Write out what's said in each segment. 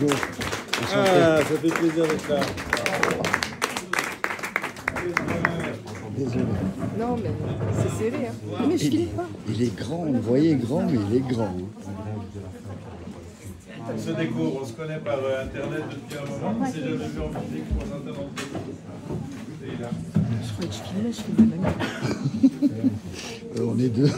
Bonjour. Ah, ça fait plaisir d'être là. Désolé. Non, mais c'est serré. Hein. Mais je filme pas. Il est grand, vous le voyez grand, mais il est grand. On se découvre, on se connaît par internet depuis un moment, on ne s'est jamais vu en physique pour certains d'entre vous. Et là. Je croyais que je filmais même. On est deux.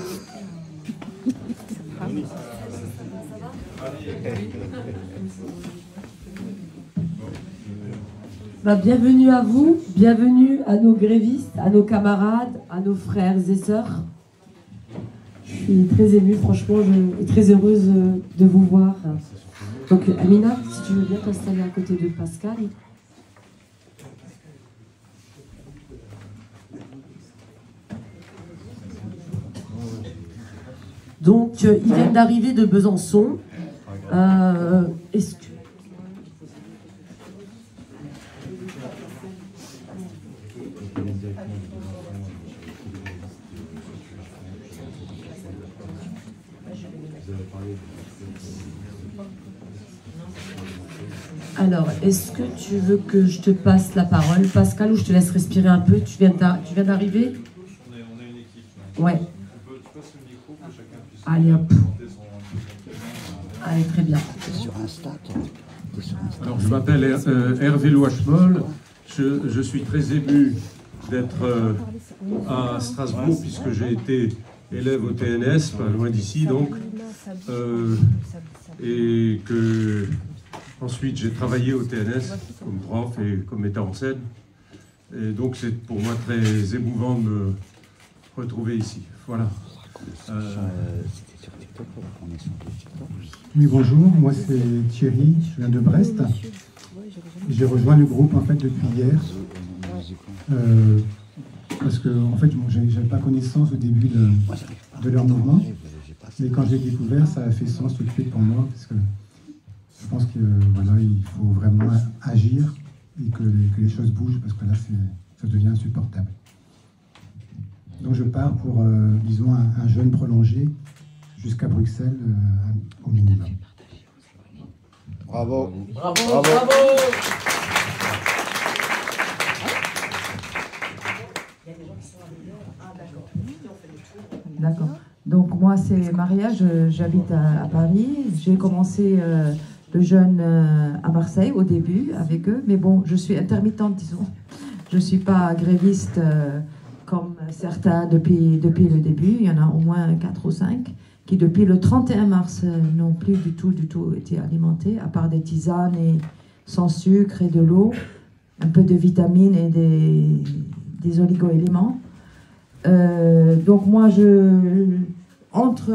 Bienvenue à vous, bienvenue à nos grévistes, à nos camarades, à nos frères et sœurs. Je suis très émue, franchement, et très heureuse de vous voir. Donc Amina, si tu veux bien t'installer à côté de Pascal. Donc ils viennent d'arriver de Besançon. Est-ce que... Alors, est-ce que tu veux que je te passe la parole, Pascal, ou je te laisse respirer un peu? Tu viens d'arriver? On a une équipe. Ouais. Tu passes le micro pour que chacun puisse Allez, hop. présenter son... Allez, très bien. T'es sur Insta, toi. T'es sur Insta. Alors, je m'appelle Hervé Louachemol. Je suis très ému d'être à Strasbourg puisque j'ai été élève au TNS, pas loin d'ici donc, et que ensuite j'ai travaillé au TNS comme prof et comme metteur en scène. Et donc c'est pour moi très émouvant de me retrouver ici. Voilà. C'était sur TikTok, on est sur TikTok. Oui, bonjour, moi c'est Thierry, je viens de Brest. J'ai rejoint le groupe en fait depuis hier. Parce que en fait, je n'avais pas connaissance au début de leur mouvement. Mais quand je l'ai découvert, ça a fait sens tout de suite pour moi. Parce que je pense que voilà, il faut vraiment agir et que les choses bougent parce que là, ça devient insupportable. Donc je pars pour, disons, un jeûne prolongé jusqu'à Bruxelles au minimum. Bravo. Bravo, bravo. D'accord. Donc moi c'est Maria, j'habite à Paris. J'ai commencé le jeûne à Marseille au début avec eux, mais bon, je suis intermittente, disons. Je ne suis pas gréviste comme certains depuis le début. Il y en a au moins 4 ou 5 qui depuis le 31 mars n'ont plus du tout été alimentés, à part des tisanes et sans sucre et de l'eau, un peu de vitamines et des oligo-éléments. Donc moi, entre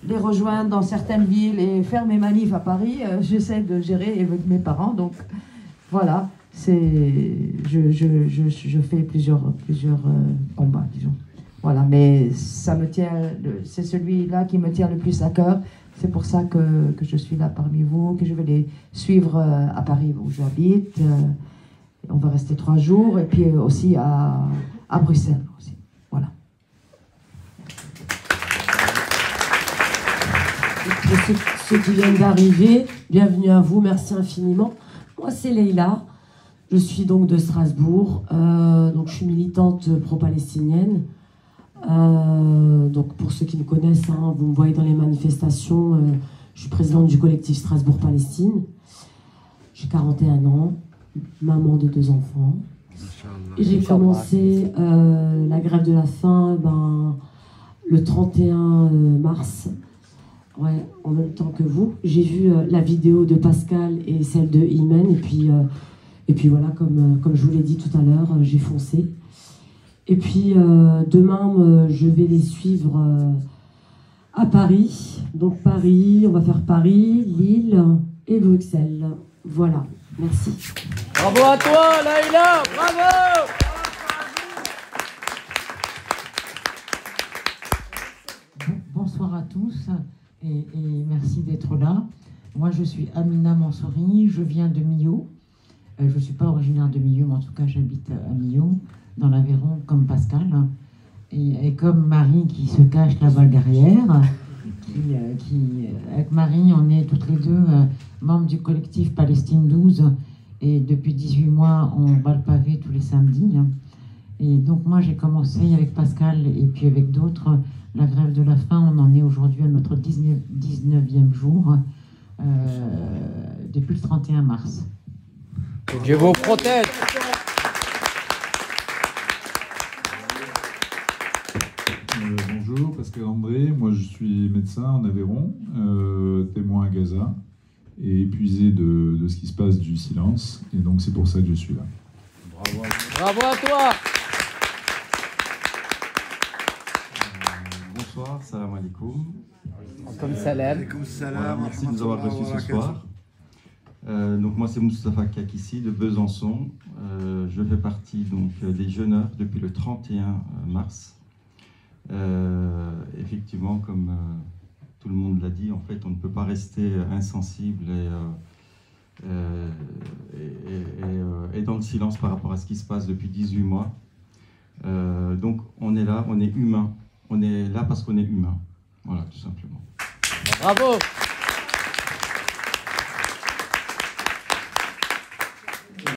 les rejoindre dans certaines villes et faire mes manifs à Paris, j'essaie de gérer avec mes parents. Donc voilà, je fais plusieurs combats, disons. Voilà, mais ça me tient, c'est celui-là qui me tient le plus à cœur. C'est pour ça que je suis là parmi vous, que je vais les suivre à Paris où j'habite. On va rester 3 jours et puis aussi à Bruxelles aussi. Voilà. Pour ceux qui viennent d'arriver, bienvenue à vous, merci infiniment. Moi c'est Leïla, je suis donc de Strasbourg, donc je suis militante pro-palestinienne. Donc pour ceux qui me connaissent, hein, vous me voyez dans les manifestations, je suis présidente du collectif Strasbourg-Palestine. J'ai 41 ans, maman de 2 enfants. Et j'ai commencé la grève de la faim le 31 mars, ouais, en même temps que vous. J'ai vu la vidéo de Pascal et celle de Imen, et puis voilà, comme je vous l'ai dit tout à l'heure, j'ai foncé. Et puis demain, je vais les suivre à Paris. Donc Paris, on va faire Paris, Lille et Bruxelles. Voilà, merci. Bravo à toi, Leïla, bravo! Bonsoir à tous et merci d'être là. Moi, je suis Amina Mansouri, je viens de Millau. Je ne suis pas originaire de Millau, mais en tout cas, j'habite à Millau, dans l'Aveyron, comme Pascal. Et comme Marie qui se cache là-bas derrière, avec Marie, on est toutes les deux membres du collectif Palestine 12. Et depuis 18 mois, on bat le pavé tous les samedis. Et donc moi, j'ai commencé avec Pascal et puis avec d'autres la grève de la faim. On en est aujourd'hui à notre 19e jour, depuis le 31 mars. Dieu vous protège. Bonjour, Pascal André. Moi, je suis médecin en Aveyron, témoin à Gaza, et épuisé de ce qui se passe du silence. Et donc, c'est pour ça que je suis là. Bravo, bravo à toi. Bonsoir, salam alaikum. Comme salam. Voilà, merci de nous avoir reçus ce soir. Donc moi c'est Moustapha Kakissi de Besançon. Je fais partie donc des jeûneurs depuis le 31 mars. Effectivement, comme tout le monde l'a dit, en fait, on ne peut pas rester insensible et dans le silence par rapport à ce qui se passe depuis 18 mois. Donc on est là, on est humain. On est là parce qu'on est humain. Voilà, tout simplement. Bravo.